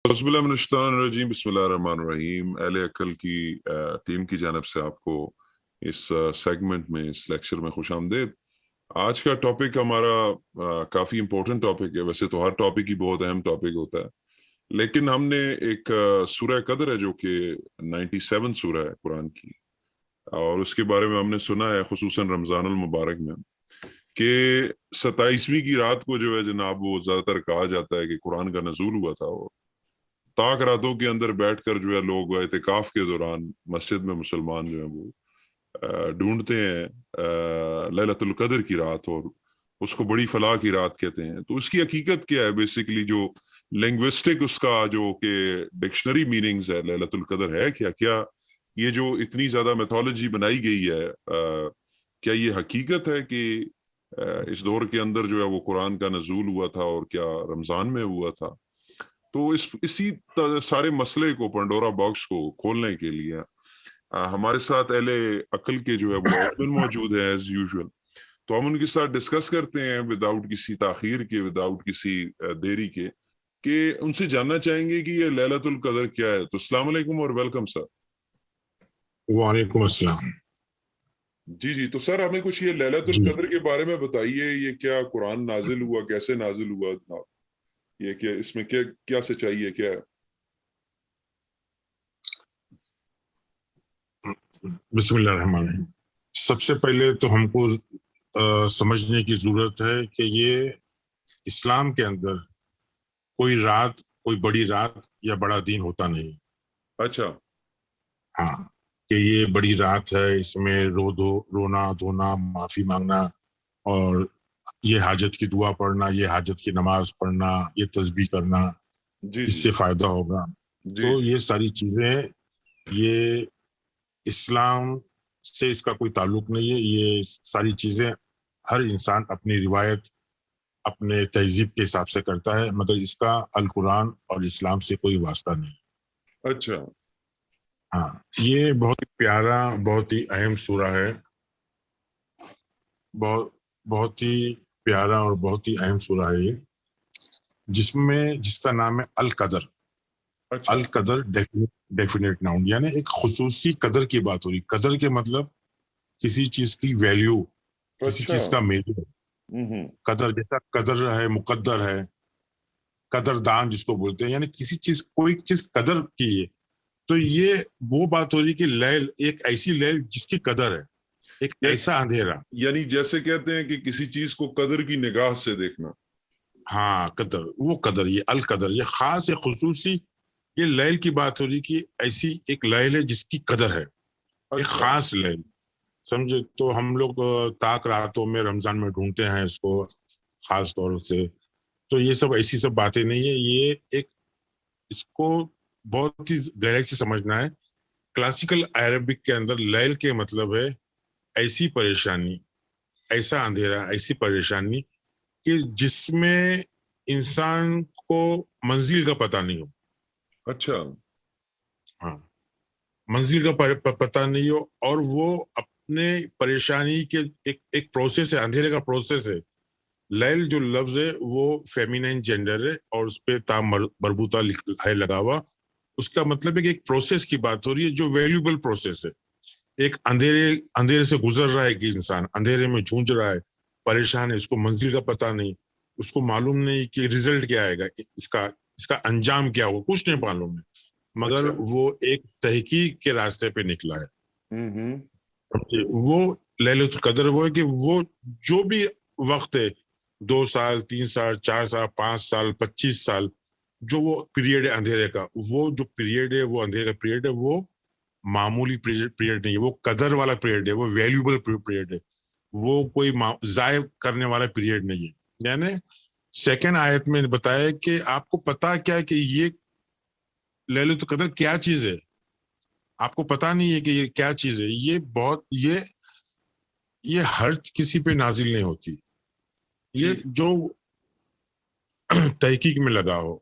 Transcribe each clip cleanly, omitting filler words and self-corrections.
बिस्मिल्लाहिर्रहमानिर्रहीम बिस्मिल्लाहिर्रहमानिर्रहीम। अहले अक्ल की टीम की जानिब से आपको इस सेगमेंट में, इस लेक्चर में खुश आमदेद। आज का टॉपिक हमारा काफ़ी इम्पोर्टेंट टॉपिक है। वैसे तो हर टॉपिक ही बहुत अहम टॉपिक होता है, लेकिन हमने एक सूरह कदर है जो कि 97 सूरह है कुरान की, और उसके बारे में हमने सुना है खुसूसन रमज़ानुल मुबारक में कि 27वीं की रात को जो है जनाब, वो ज़्यादातर कहा जाता है कि कुरान का नज़ूल हुआ था। वो ताक रातों के अंदर बैठकर जो है लोग एतिकाफ के दौरान मस्जिद में मुसलमान जो है वो ढूंढते हैं लैलतुल कदर की रात, और उसको बड़ी फलाह की रात कहते हैं। तो उसकी हकीकत क्या है? बेसिकली जो लिंग्विस्टिक उसका जो कि डिक्शनरी मीनिंग्स है, लैलतुल कदर है क्या? क्या ये जो इतनी ज्यादा मेथोलॉजी बनाई गई है, क्या ये हकीकत है कि इस दौर के अंदर जो है वो कुरान का नजूल हुआ था, और क्या रमजान में हुआ था? तो इसी सारे मसले को, पंडोरा बॉक्स को खोलने के लिए हमारे साथ अहले अक्ल के जो है वो एडमिन मौजूद है एज यूजुअल। तो हम उनके साथ डिस्कस करते हैं विदाउट किसी ताखीर के, विदाउट किसी देरी के, कि उनसे जानना चाहेंगे कि ये लैलतुल कदर क्या है। तो अस्सलाम वालेकुम और वेलकम सर। वालेकुम अस्सलाम। जी जी, तो सर हमें कुछ ये लैलतुल जी कदर के बारे में बताइए। ये क्या कुरान नाजिल हुआ, कैसे नाजिल हुआ जनाब? ये क्या, इसमें क्या क्या सच्चाई है, क्या है? बिस्मिल्लाहिर्रहमानिर्रहीम। सबसे पहले तो हमको समझने की जरूरत है कि ये इस्लाम के अंदर कोई बड़ी रात या बड़ा दिन होता नहीं। अच्छा। हाँ, कि ये बड़ी रात है, इसमें रोना धोना, माफी मांगना, और ये हाजत की दुआ पढ़ना, ये हाजत की नमाज पढ़ना, ये तस्बीह करना, जी जी इससे फायदा होगा। जी तो जी। ये सारी चीजें, ये इस्लाम से इसका कोई ताल्लुक नहीं है। ये सारी चीजें हर इंसान अपनी रिवायत, अपने तहजीब के हिसाब से करता है, मगर इसका अल कुरान और इस्लाम से कोई वास्ता नहीं। अच्छा। हाँ, ये बहुत ही प्यारा, बहुत ही अहम सूरा है। बहुत बहुत ही प्यारा और बहुत ही अहम सूरा है ये, जिसका नाम है अल कदर। अच्छा। अल कदर डेफिनेट नाउन, यानी एक खुसूसी कदर की बात हो रही। कदर के मतलब किसी चीज की वैल्यू, किसी अच्छा। चीज का मेजर। हम्म। कदर जैसा कदर है, मुकद्दर है, कदरदान जिसको बोलते हैं, यानी किसी चीज, कोई चीज कदर की है। तो ये वो बात हो रही कि लैल, एक ऐसी लैल जिसकी कदर है, एक या, ऐसा अंधेरा। यानी जैसे कहते हैं कि किसी चीज को कदर की निगाह से देखना। हाँ, कदर, वो कदर, ये अल कदर, ये खास, ये खुसूसी, ये लैल की बात हो रही कि ऐसी एक लैल है जिसकी कदर है, एक अच्छा। खास लैल। समझे? तो हम लोग ताक रातों में रमजान में ढूंढते हैं इसको खास तौर से। तो ये सब ऐसी सब बातें नहीं है। ये एक, इसको बहुत ही गहराई से समझना है। क्लासिकल अरबिक के अंदर लैल के मतलब है ऐसी परेशानी, ऐसा अंधेरा, ऐसी परेशानी कि जिसमें इंसान को मंजिल का पता नहीं हो। अच्छा। हाँ, मंजिल का पता नहीं हो, और वो अपने परेशानी के एक प्रोसेस है, अंधेरे का प्रोसेस है। लैल जो लफ्ज है वो फेमिनाइन जेंडर है, और उस पर ता मरबूता है लगा हुआ। उसका मतलब है कि एक प्रोसेस की बात हो रही है जो वैल्यूबल प्रोसेस है। एक अंधेरे अंधेरे से गुजर रहा है कि इंसान अंधेरे में जूझ रहा है, परेशान है, इसको मंजिल का पता नहीं, उसको मालूम नहीं कि रिजल्ट क्या आएगा, इसका इसका अंजाम क्या होगा, कुछ नहीं मालूम है। मगर अच्छा। वो एक तहकीक के रास्ते पे निकला है। हम्म। वो लैलतुल कदर वो है कि वो जो भी वक्त है, 2 साल, 3 साल, 4 साल, 5 साल, 25 साल, जो वो पीरियड है अंधेरे का, वो जो पीरियड है, वो अंधेरे का पीरियड है, वो मामूली पीरियड नहीं है, वो कदर वाला पीरियड है, वो वैल्यूबल पीरियड है। वो कोई जाय करने वाला पीरियड नहीं है। यानी सेकेंड आयत में बताया कि आपको पता क्या है कि ये लैलतुल कदर क्या चीज है। आपको पता नहीं है कि ये क्या चीज है। ये बहुत, ये हर किसी पे नाजिल नहीं होती। ये जी। जो तहकीक में लगा हो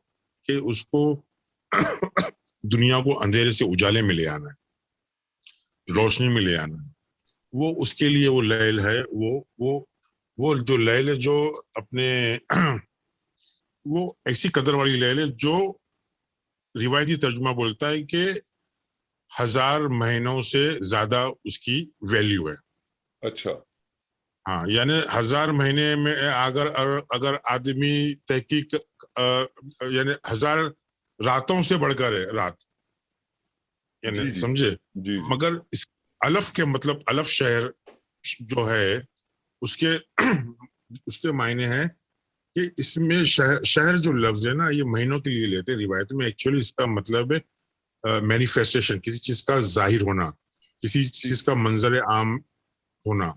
कि उसको दुनिया को अंधेरे से उजाले में ले आना है, जी। रोशनी में ले आना है, वो उसके लिए वो लैल है। वो जो लैल है, जो अपने वो ऐसी कदर वाली लैल है जो روایتی ترجمہ بولتا ہے کہ 1000 مہینوں سے زیادہ اس کی ویلیو ہے. اچھا. ہاں یعنی 1000 مہینے میں اگر آدمی تحقیق یعنی 1000 راتوں سے بڑھ کر ہے رات, یعنی جی جی سمجھے. جی جی. مگر اس الف کے مطلب الف شہر جو ہے اس کے معنی ہے کہ اس میں شہر جو لفظ ہے نا یہ مہینوں کے لیے لیتے ہیں روایت میں. ایکچولی اس کا مطلب ہے مینیفیسٹیشن, کسی چیز کا ظاہر ہونا, کسی چیز کا منظر عام ہونا.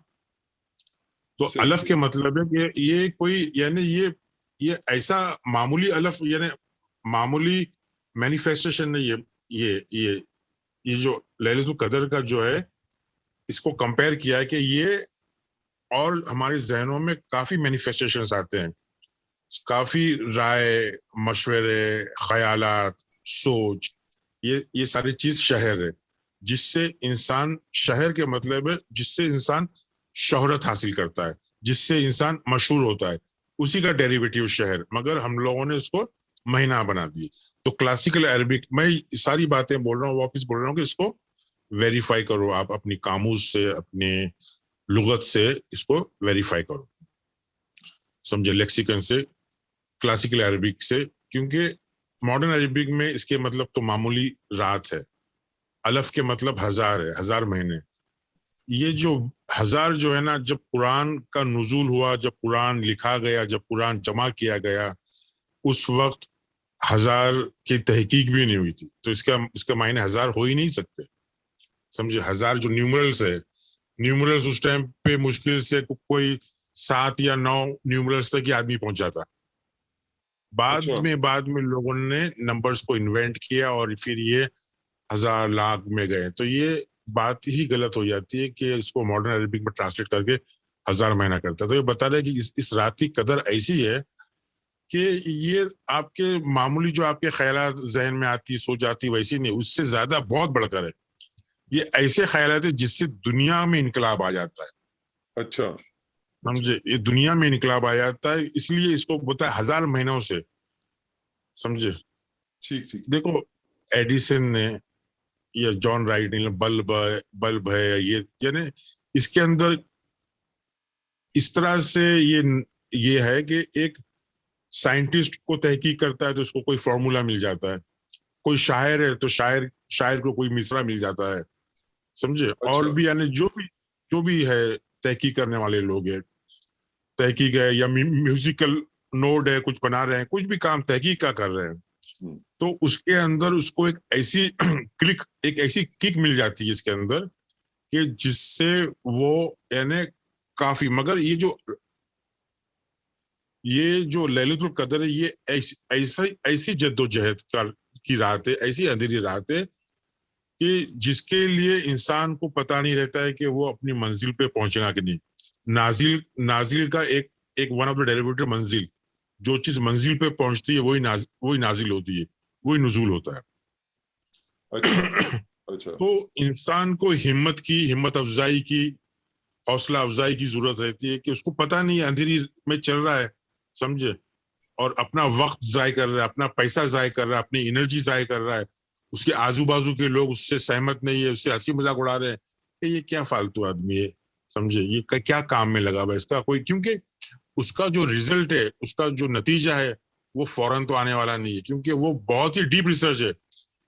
تو الف کے مطلب ہے کہ یہ کوئی یعنی یہ ایسا معمولی الف یعنی معمولی مینیفیسٹیشن نہیں ہے. یہ جو لیلۃ القدر کا جو ہے اس کو کمپیئر کیا ہے کہ یہ اور ہمارے ذہنوں میں کافی مینیفیسٹیشنز آتے ہیں, کافی رائے مشورے خیالات سوچ, یہ ساری چیز شہر ہے جس سے انسان, شہر کے مطلب ہے جس سے انسان شہرت حاصل کرتا ہے, جس سے انسان مشہور ہوتا ہے, اسی کا ڈیریویٹیو شہر, مگر ہم لوگوں نے اس کو مہینہ بنا دی. تو کلاسیکل عربک, میں ساری باتیں بول رہا ہوں واپس بول رہا ہوں کہ اس کو ویریفائی کرو آپ اپنی قاموس سے, اپنے لغت سے اس کو ویریفائی کرو, سمجھے, لیکسیکن سے, کلاسیکل عربک سے, کیونکہ ماڈرن عربک میں اس کے مطلب تو معمولی رات ہے, الف کے مطلب 1000 ہے, 1000 مہینے. یہ جو 1000 جو ہے نا, جب قرآن کا نزول ہوا, جب قرآن لکھا گیا, جب قرآن جمع کیا گیا, اس وقت 1000 کی تحقیق بھی نہیں ہوئی تھی. تو اس کا معنی 1000 ہو ہی نہیں سکتے, سمجھے. 1000 جو نیومرلز ہے, نیومرلز اس ٹائم پہ مشکل سے کوئی 7 یا 9 نیومرلز تک ہی آدمی پہنچا تھا. بعد میں لوگوں نے نمبرز کو انوینٹ کیا اور پھر یہ 1000 لاکھ میں گئے. تو یہ بات ہی غلط ہو جاتی ہے کہ اس کو ماڈرن عربک میں ٹرانسلیٹ کر کے 1000 مہینہ کرتا ہے. تو یہ بتا رہا ہے کہ اس رات کی قدر ایسی ہے کہ یہ آپ کے معمولی جو آپ کے خیالات ذہن میں آتی سو جاتی ویسی نہیں, اس سے زیادہ بہت بڑھ کر ہے. یہ ایسے خیالات ہیں جس سے دنیا میں انقلاب آ جاتا ہے. اچھا سمجھے, یہ دنیا میں انقلاب آ جاتا ہے, اس لیے اس کو بتا ہے 1000 مہینوں سے, سمجھے. ٹھیک ٹھیک. دیکھو ایڈیسن نے یا جان رائٹ نے بلب ہے, یہ یعنی اس کے اندر اس طرح سے یہ ہے کہ ایک سائنٹسٹ کو تحقیق کرتا ہے تو اس کو کوئی فارمولا مل جاتا ہے, کوئی شاعر ہے تو شاعر کو کوئی مصرع مل جاتا ہے, سمجھے. اور بھی یعنی جو بھی ہے تحقیق کرنے والے لوگ ہیں, تحقیق ہے یا میوزیکل نوڈ ہے, کچھ بنا رہے ہیں, کچھ بھی کام تحقیق کا کر رہے ہیں, تو اس کے اندر اس کو ایک ایسی کک مل جاتی ہے اس کے اندر کہ جس سے وہ یعنی کافی. مگر یہ جو لیلۃ القدر ہے یہ ایسی جد و جہد کی رات ہے, ایسی اندھیری رات ہے کہ جس کے لیے انسان کو پتہ نہیں رہتا ہے کہ وہ اپنی منزل پہ پہنچے گا کہ نہیں. نازل کا ایک ون آف دا ڈیریویٹو منزل, جو چیز منزل پہ پہنچتی ہے وہی نازل ہوتی ہے, وہی نزول ہوتا ہے. اچھا. تو انسان کو ہمت افزائی کی, حوصلہ افزائی کی ضرورت رہتی ہے کہ اس کو پتہ نہیں ہے اندھیری میں چل رہا ہے, سمجھے, اور اپنا وقت ضائع کر رہا ہے, اپنا پیسہ ضائع کر رہا ہے, اپنی انرجی ضائع کر رہا ہے. اس کے آزو بازو کے لوگ اس سے سہمت نہیں ہے, اس سے ہنسی مذاق اڑا رہے ہیں کہ یہ کیا فالتو آدمی ہے, سمجھے, یہ کیا کام میں لگا ہوا اس کا کوئی. کیونکہ اس کا جو ریزلٹ ہے, اس کا جو نتیجہ ہے وہ فوراً تو آنے والا نہیں ہے, کیونکہ وہ بہت ہی ڈیپ ریسرچ ہے,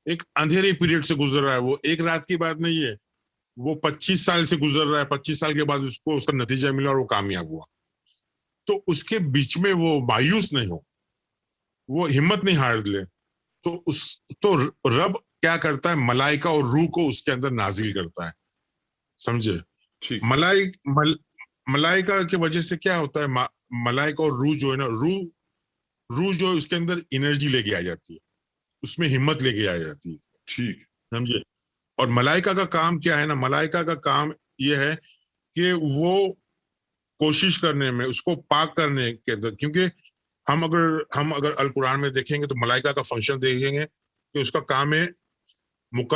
ایک اندھیرے پیریڈ سے گزر رہا ہے. وہ ایک رات کی بات نہیں ہے, وہ 25 سال سے گزر رہا ہے. 25 سال کے بعد اس کو اس کا نتیجہ ملا اور وہ کامیاب ہوا. تو اس کے بیچ میں وہ مایوس نہیں ہو, وہ ہمت نہیں ہار لے. تو رب کیا کرتا ہے, ملائکہ اور روح کو اس کے اندر نازل کرتا ہے, سمجھے. ملائکہ کی وجہ سے کیا ہوتا ہے, ملائکہ اور روح جو ہے نا, روح جو ہے اس کے اندر انرجی لے کے آ جاتی ہے, اس میں ہمت لے کے آ جاتی ہے, ٹھیک, سمجھے. اور ملائکہ کا کام کیا ہے نا, ملائکہ کا کام یہ ہے کہ وہ کوشش کرنے میں, اس کو پاک کرنے کے اندر, کیونکہ ہم اگر القرآن میں دیکھیں گے تو ملائکہ کا فنکشن دیکھیں گے کہ اس کا کام ہے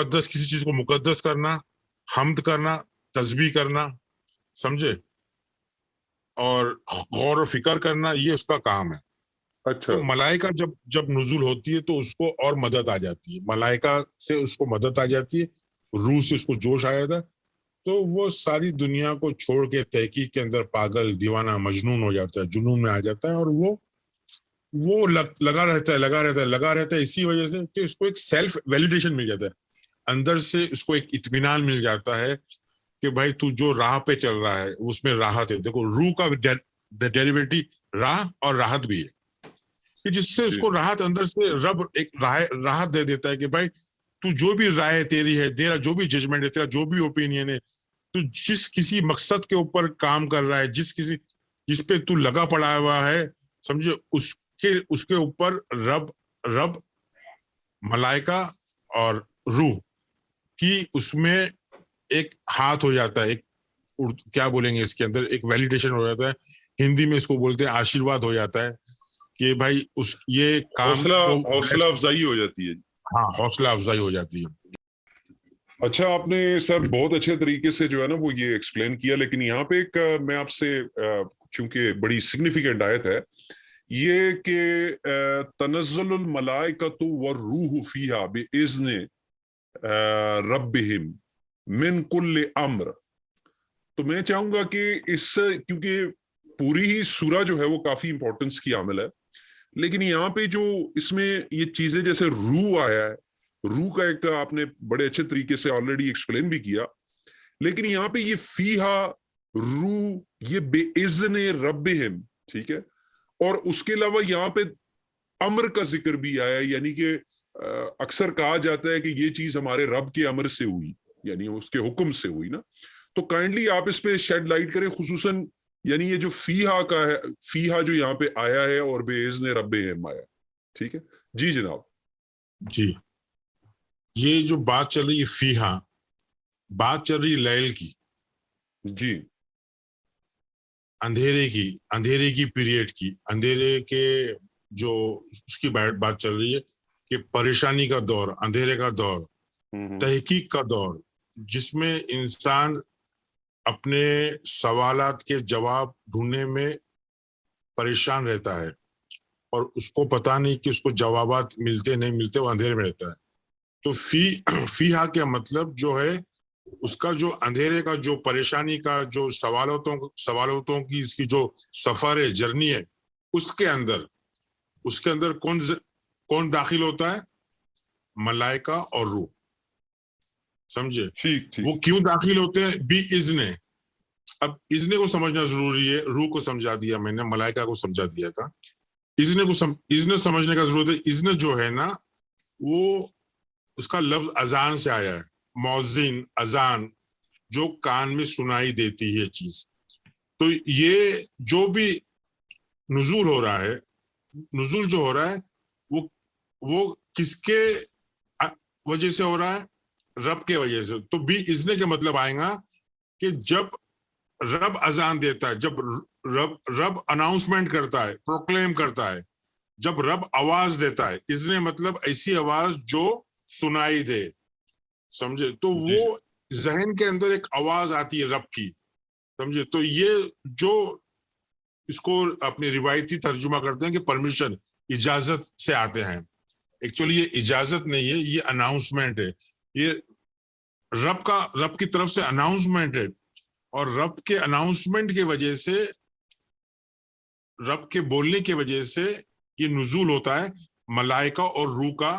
کسی چیز کو مقدس کرنا, حمد کرنا, تسبیح کرنا, سمجھے, اور غور و فکر کرنا, یہ اس کا کام ہے. اچھا تو ملائکہ جب نزول ہوتی ہے تو اس کو اور مدد آ جاتی ہے, ملائکہ سے اس کو مدد آ جاتی ہے, روح سے اس کو جوش آیا تھا, تو وہ ساری دنیا کو چھوڑ کے تحقیق کے اندر پاگل, دیوانہ, مجنون ہو جاتا ہے, جنون میں آ جاتا ہے, اور وہ لگا رہتا ہے اسی وجہ سے کہ اس کو ایک سیلف ویلیڈیشن مل جاتا ہے, اندر سے اس کو ایک اطمینان مل جاتا ہے کہ بھائی تو جو راہ پہ چل رہا ہے اس میں راحت ہے. دیکھو روح کا ڈیریویٹی راہ اور راحت بھی ہے, کہ جس سے اس کو راحت, اندر سے رب ایک راحت دے دیتا ہے کہ بھائی تو جو بھی رائے تیری ہے, تیرا جو بھی ججمنٹ ہے, تیرا جو بھی اوپینین ہے, تو جس کسی مقصد کے اوپر کام کر رہا ہے, جس پہ تو لگا پڑا ہوا ہے, سمجھے, اس کے اوپر رب ملائکہ اور روح کی اس میں ایک ہاتھ ہو جاتا ہے, ایک کیا بولیں گے اس کے اندر, ایک ویلیڈیشن ہو جاتا ہے, ہندی میں اس کو بولتے ہیں آشیرواد ہو جاتا ہے کہ بھائی یہ کام حوصلہ افزائی ہو جاتی ہے. ہاں, حوصلہ افزائی ہو جاتی ہے. اچھا, آپ نے سر بہت اچھے طریقے سے جو ہے نا وہ یہ ایکسپلین کیا, لیکن یہاں پہ ایک میں آپ سے, چونکہ بڑی سگنیفیکنٹ آیت ہے یہ کہ تنزل الملائکۃ والروح فیہا بإذن ربہم من کل امر. تو میں چاہوں گا کہ اس, کیونکہ پوری ہی سورہ جو ہے وہ کافی امپورٹنس کی عامل ہے, لیکن یہاں پہ جو اس میں یہ چیزیں جیسے روح آیا ہے, روح کا ایک آپ نے بڑے اچھے طریقے سے آلریڈی ایکسپلین بھی کیا, لیکن یہاں پہ یہ فیہا روح, یہ بے اذن ربہم, ٹھیک ہے, اور اس کے علاوہ یہاں پہ امر کا ذکر بھی آیا, یعنی کہ اکثر کہا جاتا ہے کہ یہ چیز ہمارے رب کے امر سے ہوئی, یعنی اس کے حکم سے ہوئی نا. تو کائنڈلی آپ اس پہ شیڈ لائٹ کریں, خصوصاً یعنی یہ جو فیہا کا ہے, فیہا جو یہاں پہ آیا ہے اور بے اذن ربہم آیا, ٹھیک ہے جی جناب. جی, یہ جو بات چل رہی ہے فیہا, بات چل رہی لیل کی, جی, اندھیرے کی پیریڈ کی, اندھیرے کے جو اس کی بات چل رہی ہے کہ پریشانی کا دور, اندھیرے کا دور, تحقیق کا دور, جس میں انسان اپنے سوالات کے جواب ڈھونڈنے میں پریشان رہتا ہے, اور اس کو پتا نہیں کہ اس کو جوابات ملتے نہیں ملتے, وہ اندھیرے میں رہتا ہے. تو فیہا کا مطلب جو ہے اس کا جو اندھیرے کا جو پریشانی کا جو سوالاتوں کی اس کی جو سفر ہے, جرنی ہے, اس کے اندر کون داخل ہوتا ہے؟ ملائکہ اور روح, سمجھے. وہ کیوں داخل ہوتے ہیں؟ بھی اذن. اب اذن کو سمجھنا ضروری ہے, روح کو سمجھا دیا میں نے, ملائکہ کو سمجھا دیا تھا, اذن سمجھنے کا ضرورت ہے. اذن جو ہے نا وہ اس کا لفظ اذان سے آیا ہے, مؤذن, اذان, جو کان میں سنائی دیتی ہے چیز. تو یہ جو بھی نزول ہو رہا ہے, نزول جو ہو رہا ہے وہ کس کے وجہ سے ہو رہا ہے؟ رب کے وجہ سے. تو بھی اذن کے مطلب آئے گا کہ جب رب اذان دیتا ہے, جب رب اناؤنسمنٹ کرتا ہے, پروکلیم کرتا ہے, جب رب آواز دیتا ہے. اذن مطلب ایسی آواز جو سنائی دے, سمجھے. تو وہ ذہن کے اندر ایک آواز آتی ہے رب کی, سمجھے. تو یہ جو اس کو اپنی روایتی ترجمہ کرتے ہیں کہ پرمیشن, اجازت سے آتے ہیں. ایکچولی یہ اجازت نہیں ہے, یہ اناؤنسمنٹ ہے, یہ رب کی طرف سے اناؤنسمنٹ ہے. اور رب کے اناؤنسمنٹ کی وجہ سے, رب کے بولنے کی وجہ سے یہ نزول ہوتا ہے ملائکہ اور روح کا.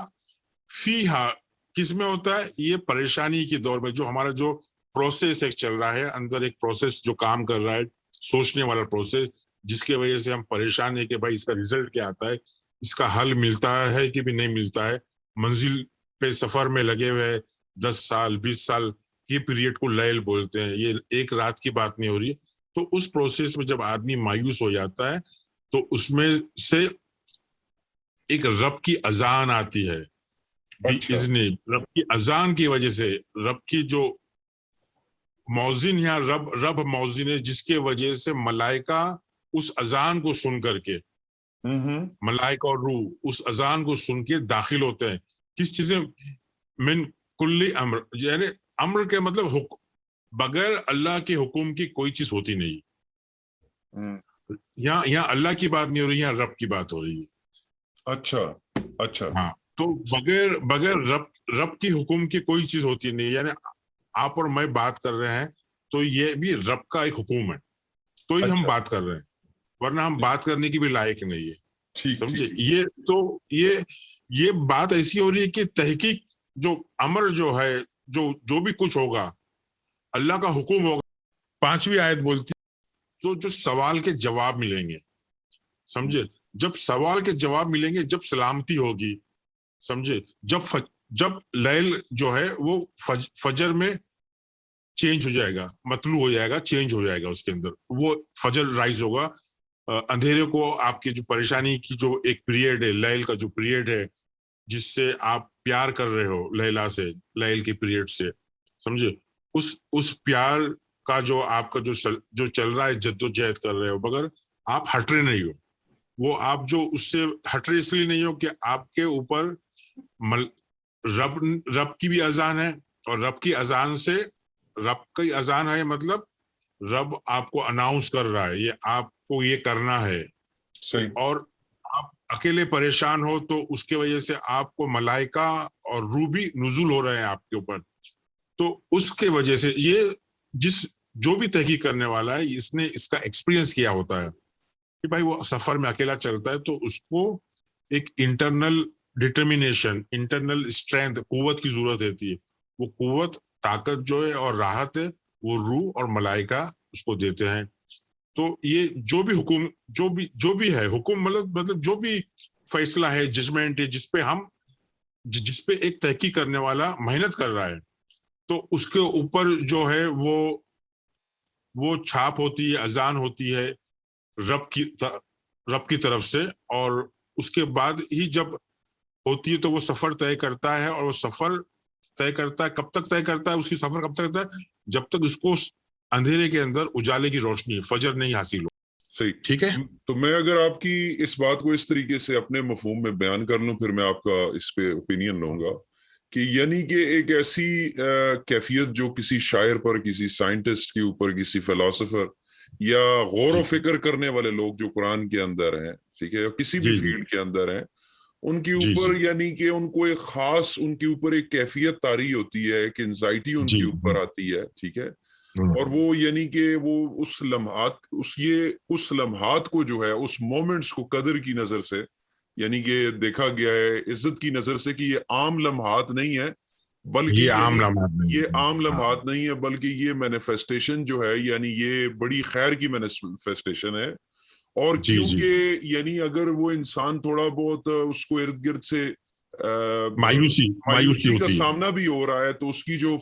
فیہا کس میں ہوتا ہے؟ یہ پریشانی کے دور میں, جو ہمارا جو پروسیس ایک چل رہا ہے, اندر ایک پروسیس جو کام کر رہا ہے, سوچنے والا پروسیس, جس کی وجہ سے ہم پریشان ہیں کہ بھائی اس کا ریزلٹ کیا آتا ہے, اس کا حل ملتا ہے کہ بھی نہیں ملتا ہے. منزل پہ سفر میں لگے ہوئے 10 سال 20 سال کی پیریڈ کو لیل بولتے ہیں, یہ ایک رات کی بات نہیں ہو رہی. تو اس پروسیس میں جب آدمی مایوس ہو جاتا ہے تو اس میں سے ایک رب کی اذان آتی ہے. رب کی اذان کی وجہ سے, رب کی جو مؤذن یا رب مؤذن ہے, جس کے وجہ سے ملائکہ اس اذان کو سن کر کے, ملائکہ اور روح اس اذان کو سن کے داخل ہوتے ہیں. کس چیزیں؟ من کل امر, یعنی امر کے مطلب بغیر اللہ کے حکم کی کوئی چیز ہوتی نہیں. यहाँ अल्लाह की बात नहीं हो रही, यहाँ रब की बात हो रही है. अच्छा अच्छा. हाँ, तो बगैर बगैर रब की हुक्म की कोई चीज होती नहीं. यानी आप और मैं बात कर रहे हैं तो ये भी रब का एक हुक्म है, तो ही हम अच्छा. बात कर रहे हैं, वरना हम बात करने की भी लायक नहीं है. ठीक समझे? ठीक. ये तो ये बात ऐसी हो रही है कि तहकीक जो अमर जो है, जो भी कुछ होगा अल्लाह का हुक्म होगा. 5वीं आयत बोलती तो जो सवाल के जवाब मिलेंगे, समझे, जब सवाल के जवाब मिलेंगे, जब सलामती होगी, समझे, जब लैल जो है वो फजर में चेंज हो जाएगा, मतलू हो जाएगा, चेंज हो जाएगा, उसके अंदर वो फजर राइज होगा. अंधेरे को आपकी जो परेशानी की जो एक पीरियड है, लैल का जो पीरियड है, जिससे आप प्यार कर रहे हो लैला से, लैल के पीरियड से, समझे, उस प्यार का जो आपका जो चल रहा है, जद्दोजहद कर रहे हो, मगर आप हट रहे नहीं हो. वो आप जो उससे हट रहे इसलिए नहीं हो कि आपके ऊपर रब की भी अजान है, और रब की अजान है, मतलब रब आपको अनाउंस कर रहा है, ये आपको ये करना है. सही. और आप अकेले परेशान हो तो उसके वजह से आपको मलाइका और रूह भी नुज़ुल हो रहे हैं आपके ऊपर. तो उसके वजह से ये जो भी तहकीक करने वाला है, इसने इसका एक्सपीरियंस किया होता है कि भाई वो सफर में अकेला चलता है, तो उसको एक इंटरनल डिटर्मिनेशन, इंटरनल स्ट्रेंथ, कुव्वत की जरूरत रहती है. वो कुव्वत, ताकत जो है और राहत है, वो रूह और मलाइका उसको देते हैं. तो ये जो भी हुक्म, जो भी है हुक्म, मतलब जो भी फैसला है, जजमेंट है, जिसपे एक तहकीक करने वाला मेहनत कर रहा है, तो उसके ऊपर जो है वो छाप होती है, अजान होती है रब की तरफ से. और उसके बाद ही जब होती है तो वो सफर तय करता है, और वो सफर तय करता है, कब तक तय करता है, उसकी सफर कब तक करता है, जब तक उसको अंधेरे के अंदर उजाले की रोशनी, फजर नहीं हासिल हो. सही. ठीक है. तो मैं अगर आपकी इस बात को इस तरीके से अपने मफहूम में बयान कर लूं, फिर मैं आपका इस पे ओपिनियन लूंगा कि यानी कि एक ऐसी कैफियत जो किसी शायर पर, किसी साइंटिस्ट के ऊपर, किसी फिलोसोफर या गौर फिक्र करने वाले लोग जो कुरान के अंदर हैं, ठीक है, या किसी भी फील्ड के अंदर हैं, उनके ऊपर यानी कि उनको एक खास, उनके ऊपर एक कैफियत तारी होती है, एक एंजाइटी उनके ऊपर आती है, ठीक है. और वो यानी कि वो उस लम्हात को जो है, उस मोमेंट्स को कदर की नजर से, यानी कि देखा गया है इज्जत की नजर से कि ये आम लम्हात नहीं है, बल्कि ये आम लम्हात नहीं है, बल्कि ये मैनिफेस्टेशन जो है, यानी ये बड़ी खैर की मैनिफेस्टेशन है. और क्योंकि यानी अगर वो इंसान थोड़ा बहुत उसको इर्द गिर्द से मायूसी का सामना भी हो रहा है, तो उसकी जो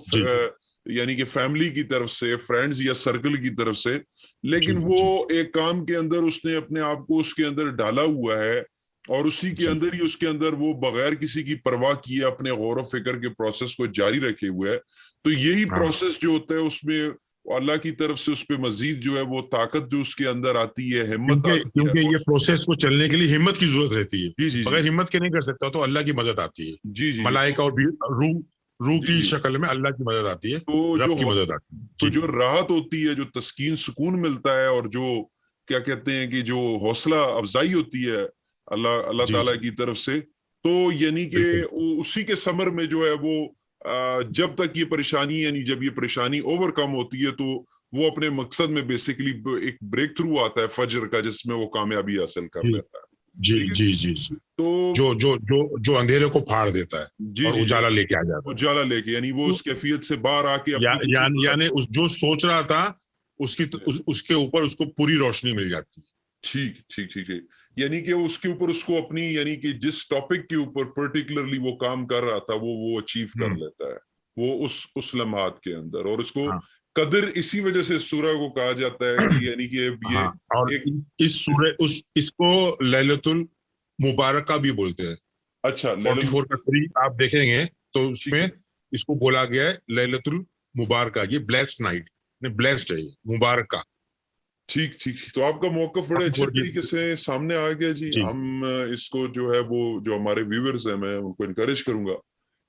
यानी कि फैमिली की तरफ से, फ्रेंड्स या सर्कल की तरफ से, लेकिन वो एक काम के अंदर उसने अपने आप को उसके अंदर डाला हुआ है, और उसी के अंदर ही उसके अंदर वो बगैर किसी की परवाह किए अपने गौर फिक्र के प्रोसेस को जारी रखे हुए है. तो यही प्रोसेस जो होता है, उसमें अल्लाह की तरफ से उस पर मजीद जो है वो ताकत जो उसके अंदर आती है, हिम्मत आती है. क्योंकि ये प्रोसेस को चलने के लिए हिम्मत की जरूरत रहती है. बगैर हिम्मत के नहीं कर सकता, तो अल्लाह की मदद आती है. जी जी. मलाइका और रूह की शक्ल में अल्लाह की मदद आती है, रब की मदद आती है. तो जो राहत होती है, जो तस्कीन, सुकून मिलता है, और जो क्या कहते हैं कि जो हौसला अफजाई होती है अल्लाह ताला की तरफ से, तो यानी कि उसी के समर में जो है वो जब तक ये परेशानी, यानी जब ये परेशानी ओवरकम होती है, तो वो अपने मकसद में बेसिकली एक ब्रेक थ्रू आता है फजर का, जिसमें वो कामयाबी हासिल कर लेता है. जी. तो जो अंधेरे को फाड़ देता है और उजाला लेके आ जाता है. उजाला लेके, यानी वो उस कैफियत से बाहर आके यानी जो सोच रहा था उसके ऊपर उसको पूरी रोशनी मिल जाती है. ठीक. यानी कि उसके ऊपर उसको अपनी, यानी कि जिस टॉपिक के ऊपर पर्टिकुलरली वो काम कर रहा था, वो अचीव कर लेता है, वो उस लम्हात के अंदर. और उसको कदर इसी वजह से सूरह को कहा जाता है कि यानी कि ये और इस सूरह इसको लैलतुल मुबारका भी बोलते हैं. अच्छा, 44 का 3 आप देखेंगे तो उसमें इसको बोला गया है लैलतुल मुबारका. ये ब्लेस्ड नाइट, ब्लेस्ड है, मुबारका. ठीक. तो आपका मौक़िफ़ बड़े अच्छे तरीके से सामने आ गया जी. हम इसको जो है वो जो हमारे व्यूअर्स हैं, मैं उनको इनकरेज करूंगा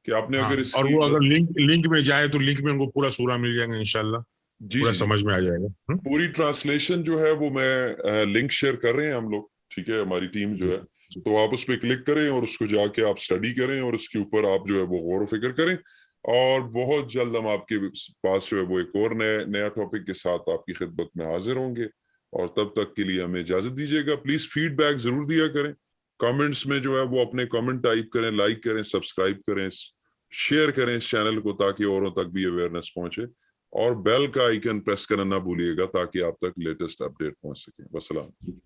कि आपने अगर और वो अगर लिंक में जाए तो लिंक में उनको पूरा सूरा मिल जाएगा इंशाल्लाह. جی پورا جی سمجھ میں آ جائے گا. پوری ٹرانسلیشن جو ہے وہ میں لنک شیئر کر رہے ہیں ہم لوگ, ٹھیک ہے, ہماری ٹیم جو ہے, تو آپ اس پہ کلک کریں اور اس کو جا کے آپ اسٹڈی کریں اور اس کے اوپر آپ جو ہے وہ غور و فکر کریں, اور بہت جلد ہم آپ کے پاس جو ہے وہ ایک اور نیا ٹاپک کے ساتھ آپ کی خدمت میں حاضر ہوں گے, اور تب تک کے لیے ہمیں اجازت دیجیے گا. پلیز فیڈ بیک ضرور دیا کریں, کامنٹس میں جو ہے وہ اپنے کامنٹ ٹائپ کریں, لائک کریں, سبسکرائب کریں, شیئر کریں اس چینل کو تاکہ اوروں تک بھی اویئرنیس پہنچے, اور بیل کا آئیکن پریس کرنا نہ بھولیے گا تاکہ آپ تک لیٹسٹ اپڈیٹ پہنچ سکے. والسلام.